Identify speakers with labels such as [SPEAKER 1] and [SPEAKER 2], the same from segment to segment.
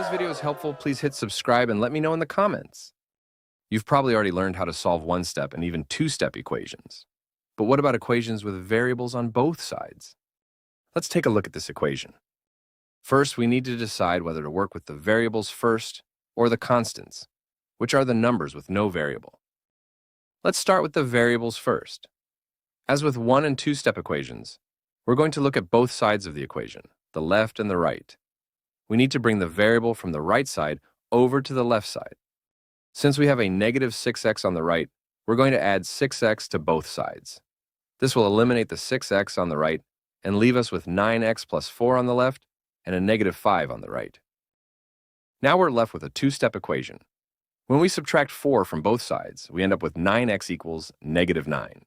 [SPEAKER 1] today's video is helpful, please hit subscribe and let me know in the comments. You've probably already learned how to solve one-step and even two-step equations. But what about equations with variables on both sides? Let's take a look at this equation. First, we need to decide whether to work with the variables first or the constants, which are the numbers with no variable. Let's start with the variables first. As with one- and two-step equations, we're going to look at both sides of the equation, the left and the right. We need to bring the variable from the right side over to the left side. Since we have a negative 6x on the right, we're going to add 6x to both sides. This will eliminate the 6x on the right and leave us with 9x plus 4 on the left and a negative 5 on the right. Now we're left with a two-step equation. When we subtract 4 from both sides, we end up with 9x equals negative 9.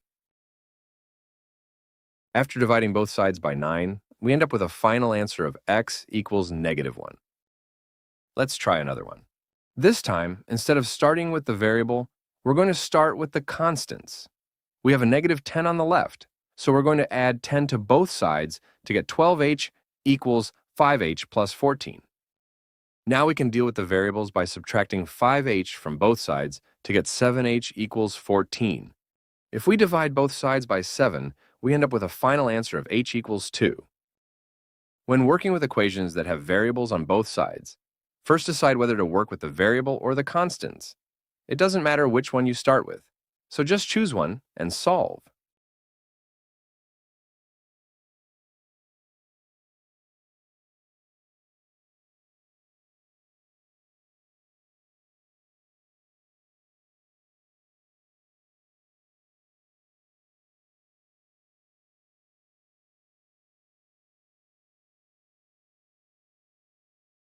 [SPEAKER 1] After dividing both sides by 9, we end up with a final answer of x equals negative 1. Let's try another one. This time, instead of starting with the variable, we're going to start with the constants. We have a negative 10 on the left, so we're going to add 10 to both sides to get 12h equals 5h plus 14. Now we can deal with the variables by subtracting 5h from both sides to get 7h equals 14. If we divide both sides by 7, we end up with a final answer of h equals 2. When working with equations that have variables on both sides, first decide whether to work with the variable or the constants. It doesn't matter which one you start with, so just choose one and solve.